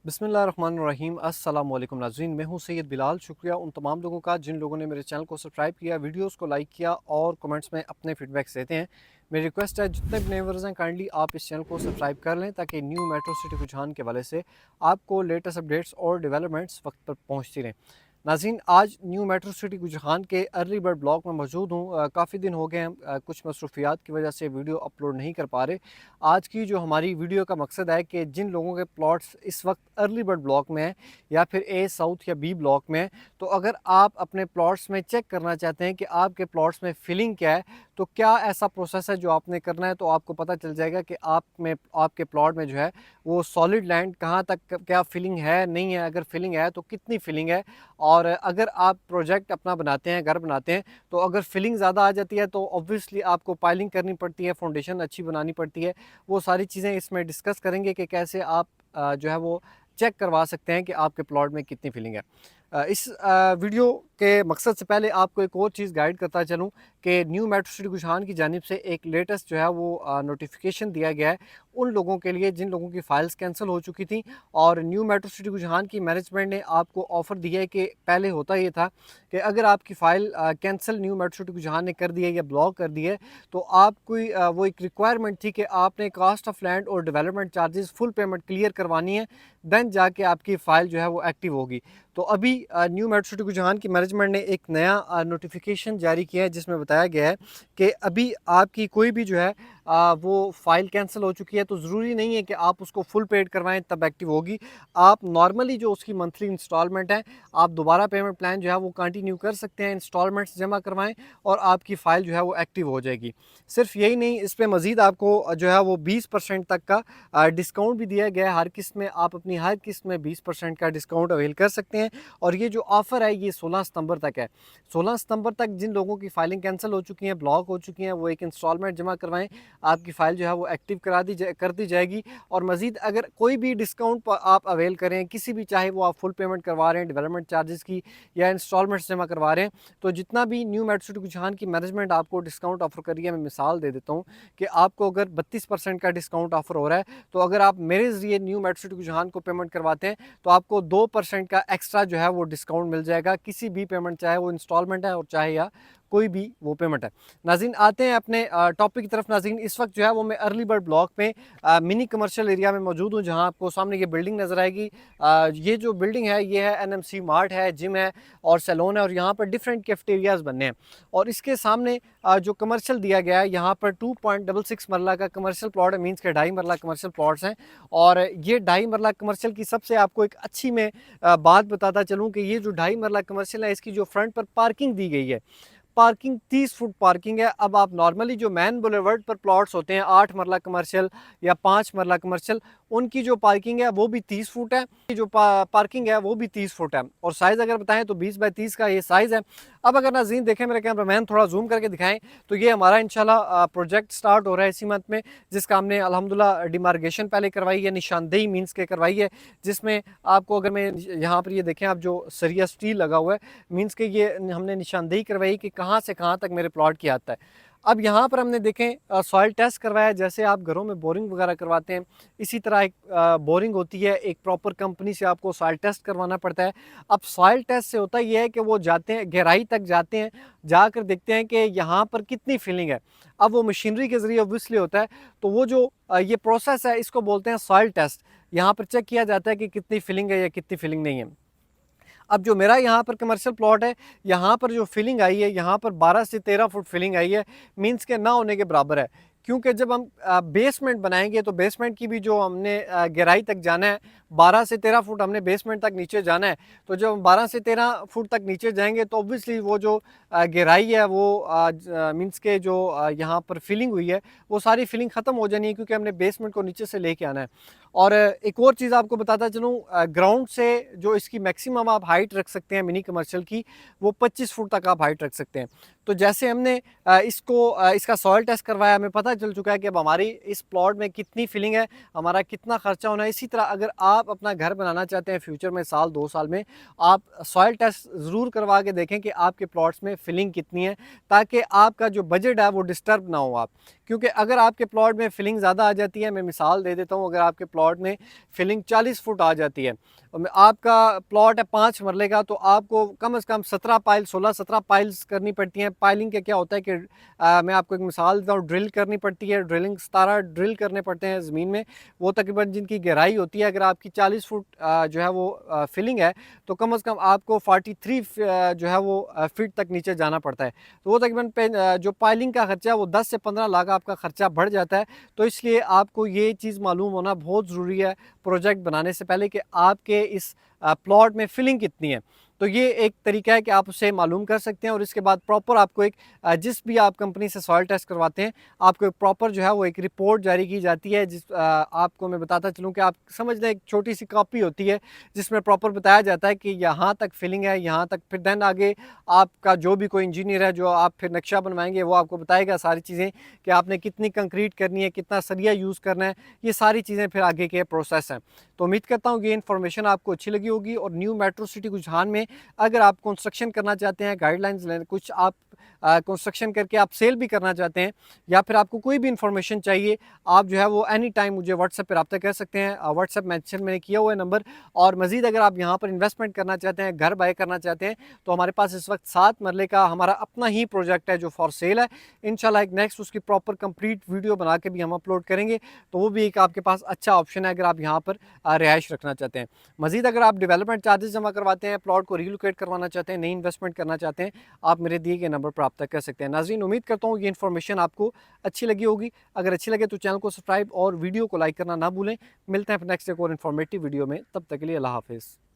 बिस्मिल्लाहिर्रहमानिर्रहीम अस्सलाम वालेकुम नाज़रीन, मैं हूं सैयद बिलाल। शुक्रिया उन तमाम लोगों का जिन लोगों ने मेरे चैनल को सब्सक्राइब किया, वीडियोस को लाइक किया और कमेंट्स में अपने फीडबैक्स देते हैं। मेरी रिक्वेस्ट है जितने भी नए व्यूअर्स हैं काइंडली आप इस चैनल को सब्सक्राइब कर लें ताकि न्यू मेट्रो सिटी रुझान के हवाले से आपको लेटेस्ट अपडेट्स और डेवलपमेंट्स वक्त पर पहुँचती रहें। नाज़रीन, आज न्यू मेट्रो सिटी रुझान के अर्ली बर्ड ब्लॉक में मौजूद हूँ। काफ़ी दिन हो गए हैं, कुछ मसरूफियात की वजह से वीडियो अपलोड नहीं कर पा रहे। आज की जो हमारी वीडियो का मकसद है कि जिन लोगों के प्लॉट्स इस वक्त अर्ली बर्ड ब्लॉक में हैं या फिर ए साउथ या बी ब्लॉक में हैं, तो अगर आप अपने प्लॉट्स में चेक करना चाहते हैं कि आपके प्लॉट्स में फिलिंग क्या है, तो क्या ऐसा प्रोसेस है जो आपने करना है, तो आपको पता चल जाएगा कि आप में आपके प्लॉट में जो है वो सॉलिड लैंड कहाँ तक क्या फिलिंग है, नहीं है, अगर फिलिंग है तो कितनी फिलिंग है। और अगर आप प्रोजेक्ट अपना बनाते हैं, घर बनाते हैं, तो अगर फिलिंग ज़्यादा आ जाती है तो ऑब्वियसली आपको पाइलिंग करनी पड़ती है, फाउंडेशन अच्छी बनानी पड़ती है। वो सारी चीज़ें इसमें डिस्कस करेंगे कि कैसे आप जो है वो चेक करवा सकते हैं कि आपके प्लॉट में कितनी फिलिंग है। इस वीडियो के मकसद से पहले आपको एक और चीज़ गाइड करता चलूँ कि न्यू मेट्रो सिटी गुजरान की जानिब से एक लेटेस्ट जो है वो नोटिफिकेशन दिया गया है उन लोगों के लिए जिन लोगों की फ़ाइल्स कैंसिल हो चुकी थी। और न्यू मेट्रो सिटी गुजरान की मैनेजमेंट ने आपको ऑफ़र दिया है कि पहले होता ये था कि अगर आपकी file cancel new metro city गुजरान ने कर दी है या ब्लॉक कर दी है, तो आपकी वो एक रिक्वायरमेंट थी कि आपने कॉस्ट ऑफ लैंड और development charges full payment clear करवानी है, देन जाके आपकी फ़ाइल जो है वो एक्टिव होगी। तो अभी न्यू मेट्रो सिटी गुजरान की मैनेजमेंट ने एक नया नोटिफिकेशन जारी किया है जिसमें बताया गया है कि अभी आपकी कोई भी जो है वो फ़ाइल कैंसिल हो चुकी है तो ज़रूरी नहीं है कि आप उसको फुल पेड करवाएं तब एक्टिव होगी। आप नॉर्मली जो उसकी मंथली इंस्टॉलमेंट है, आप दोबारा पेमेंट प्लान जो है वो कंटिन्यू कर सकते हैं, इंस्टॉलमेंट्स जमा करवाएं और आपकी फ़ाइल जो है वो एक्टिव हो जाएगी। सिर्फ यही नहीं, इस पर मज़ीद आपको जो है वो 20% तक का डिस्काउंट भी दिया गया है। हर किस्त में आप अपनी हर किस्त में 20% का डिस्काउंट अवेल कर सकते हैं। और ये जो ऑफ़र है ये 16 सितंबर तक है। 16 सितंबर तक जिन लोगों की फाइलिंग कैंसिल हो चुकी है, ब्लॉक हो चुकी हैं, वो एक इंस्टॉलमेंट जमा करवाएं, आपकी फ़ाइल जो है वो एक्टिव कर दी जाएगी। और मज़ीद अगर कोई भी डिस्काउंट आप अवेल करें किसी भी, चाहे वो आप फुल पेमेंट करवा रहे हैं डेवलपमेंट चार्जेस की या इंस्टॉलमेंट्स जमा करवा रहे हैं, तो जितना भी न्यू मेट्रो सिटी गुजरान की मैनेजमेंट आपको डिस्काउंट ऑफर कर रही है, मैं मिसाल दे देता हूँ कि आपको अगर 32% का डिस्काउंट ऑफर हो रहा है, तो अगर आप मेरे ज़रिए न्यू मेट्रो सिटी गुजरान को पेमेंट करवाते हैं तो आपको 2% का एक्स्ट्रा जो है वो डिस्काउंट मिल जाएगा किसी भी पेमेंट, चाहे वो इंस्टॉलमेंट है और चाहे या कोई भी वो पेमेंट है। नाज़रीन, आते हैं अपने टॉपिक की तरफ। नाज़रीन, इस वक्त जो है वो मैं अर्ली बर्ड ब्लॉक में मिनी कमर्शियल एरिया में मौजूद हूँ, जहाँ आपको सामने ये बिल्डिंग नज़र आएगी। ये जो बिल्डिंग है ये है एनएमसी मार्ट है, जिम है और सैलून है, और यहाँ पर डिफरेंट कैफेटेरियाज बनने हैं। और इसके सामने जो कमर्शियल दिया गया है, यहाँ पर 2.66 मरला का कमर्शियल प्लॉट है, मीन्स के 2.5 मरला कमर्शियल प्लॉट्स हैं। और ये 2.5 मरला कमर्शियल की सबसे आपको एक अच्छी मैं बात बताता चलूँ कि ये जो 2.5 मरला कमर्शियल है, इसकी जो फ्रंट पर पार्किंग दी गई है, पार्किंग 30 फुट पार्किंग है। अब आप नॉर्मली जो मैन बुलेवर्ड पर प्लॉट्स होते हैं 8 मरला कमर्शियल या 5 मरला कमर्शियल, उनकी जो पार्किंग है वो भी 30 फुट है, जो पार्किंग है वो भी 30 फुट है। और साइज़ अगर बताएं तो 20 बाई 30 का ये साइज़ है। अब अगर नाज़रीन देखें, मेरे कैमरामैन थोड़ा जूम करके दिखाएं, तो ये हमारा इंशाल्लाह प्रोजेक्ट स्टार्ट हो रहा है इसी मंथ में, जिसका हमने अल्हम्दुलिल्लाह डिमार्केशन पहले करवाई है, निशानदेही मीन्स के करवाई है, जिसमें आपको अगर मैं यहाँ पर ये देखें, आप जो सरिया स्टील लगा हुआ है, मीन्स के ये हमने निशानदेही करवाई कि कहाँ से कहाँ तक मेरे प्लॉट की आता है। अब यहाँ पर हमने देखें सॉइल टेस्ट करवाया, जैसे आप घरों में बोरिंग वगैरह करवाते हैं इसी तरह एक बोरिंग होती है, एक प्रॉपर कंपनी से आपको सॉइल टेस्ट करवाना पड़ता है। अब सॉइल टेस्ट से होता ये है कि वो जाते हैं गहराई तक, जाते हैं, जाकर देखते हैं कि यहाँ पर कितनी फिलिंग है। अब वो मशीनरी के ज़रिए ऑब्वियसली होता है, तो वो जो ये प्रोसेस है इसको बोलते हैं सॉइल टेस्ट। यहाँ पर चेक किया जाता है कि कितनी फिलिंग है या कितनी फिलिंग नहीं है। अब जो मेरा यहाँ पर कमर्शियल प्लॉट है, यहाँ पर जो फिलिंग आई है, यहाँ पर 12 से 13 फुट फिलिंग आई है, मीन्स के ना होने के बराबर है। क्योंकि जब हम बेसमेंट बनाएंगे तो बेसमेंट की भी जो हमने गहराई तक जाना है, 12 से 13 फुट हमने बेसमेंट तक नीचे जाना है। तो जब हम 12 से 13 फुट तक नीचे जाएंगे तो ऑब्वियसली वो जो गहराई है वो मीन्स के जो यहाँ पर फिलिंग हुई है वो सारी फिलिंग ख़त्म हो जानी है, क्योंकि हमने बेसमेंट को नीचे से लेके आना है। और एक और चीज़ आपको बताता चलूँ, ग्राउंड से जो इसकी मैक्सिमम आप हाइट रख सकते हैं मिनी कमर्शियल की, वो 25 फुट तक आप हाइट रख सकते हैं। तो जैसे हमने इसका सॉइल टेस्ट करवाया, हमें पता चल चुका है कि अब हमारी इस प्लॉट में कितनी फिलिंग है, हमारा कितना खर्चा होना है। इसी तरह अगर आप अपना घर बनाना चाहते हैं फ्यूचर में, साल 2 साल में, आप सॉइल टेस्ट ज़रूर करवा के देखें कि आपके प्लॉट्स में फिलिंग कितनी है, ताकि आपका जो बजट है वो डिस्टर्ब ना हो आप। क्योंकि अगर आपके प्लॉट में फिलिंग ज़्यादा आ जाती है, मैं मिसाल दे देता हूँ, अगर आपके प्लॉट में फिलिंग 40 फुट आ जाती है, आपका प्लॉट है 5 मरले का, तो आपको कम से कम 17 पाइल 16-17 पाइल्स करनी पड़ती हैं। पाइलिंग का क्या होता है कि मैं आपको एक मिसाल देता हूँ, ड्रिल करनी पड़ती है, ड्रिलिंग 17 ड्रिल करने पड़ते हैं ज़मीन में। वो तकरीबन जिनकी गहराई होती है, अगर आपकी 40 फुट जो है वो फिलिंग है, तो कम से कम आपको 43 जो है वो फीट तक नीचे जाना पड़ता है। तो वो तकरीबन जो पाइलिंग का खर्चा है वो 10 से 15 लाख आपका खर्चा बढ़ जाता है। तो इसलिए आपको ये चीज़ मालूम होना बहुत ज़रूरी है प्रोजेक्ट बनाने से पहले कि आपके इस प्लॉट में फिलिंग कितनी है। तो ये एक तरीका है कि आप उससे मालूम कर सकते हैं, और इसके बाद प्रॉपर आपको एक जिस भी आप कंपनी से सॉइल टेस्ट करवाते हैं, आपको एक प्रॉपर जो है वो एक रिपोर्ट जारी की जाती है, जिस आपको मैं बताता चलूँ कि आप समझ लें एक छोटी सी कॉपी होती है जिसमें प्रॉपर बताया जाता है कि यहाँ तक फिलिंग है, यहाँ तक, फिर देन आगे आपका जो भी कोई इंजीनियर है जो आप फिर नक्शा बनवाएंगे वो आपको बताएगा सारी चीज़ें कि आपने कितनी कंक्रीट करनी है, कितना सरिया यूज़ करना है, ये सारी चीज़ें फिर आगे के प्रोसेस हैं। तो उम्मीद करता हूँ ये इन्फॉर्मेशन आपको अच्छी लगी होगी, और न्यू मेट्रो सिटी रुझान में अगर आप कंस्ट्रक्शन करना चाहते हैं, गाइडलाइंस लेने, कुछ आप कंस्ट्रक्शन करके आप सेल भी करना चाहते हैं, या फिर आपको कोई भी इन्फॉर्मेशन चाहिए, आप जो है वो एनी टाइम मुझे व्हाट्सएप पर रब्ता कर सकते हैं। व्हाट्सएप मेंशन मैंने किया हुआ है नंबर। और मज़ीद अगर आप यहाँ पर इन्वेस्टमेंट करना चाहते हैं, घर बाय करना चाहते हैं, तो हमारे पास इस वक्त 7 मरले का हमारा अपना ही प्रोजेक्ट है जो फॉर सेल है। इंशाल्लाह एक नेक्स्ट उसकी प्रॉपर कंप्लीट वीडियो बना के भी हम अपलोड करेंगे, तो वो भी एक आपके पास अच्छा ऑप्शन है अगर आप यहाँ पर रिहाइश रखना चाहते हैं। मज़ीद अगर आप डेवलपमेंट चार्जेस जमा करवाते हैं, प्लॉट को रीलोकेट करवाना चाहते हैं, नई इन्वेस्टमेंट करना चाहते हैं, आप मेरे दिए गए नंबर पर रब्ता कर सकते हैं। नाज़रीन, उम्मीद करता हूँ ये इन्फॉर्मेशन आपको अच्छी लगी होगी। अगर अच्छी लगे तो चैनल को सब्सक्राइब और वीडियो को लाइक करना ना भूलें। मिलते हैं नेक्स्ट एक और इन्फॉर्मेटिव वीडियो में, तब तक के लिए अल्लाह हाफिज़।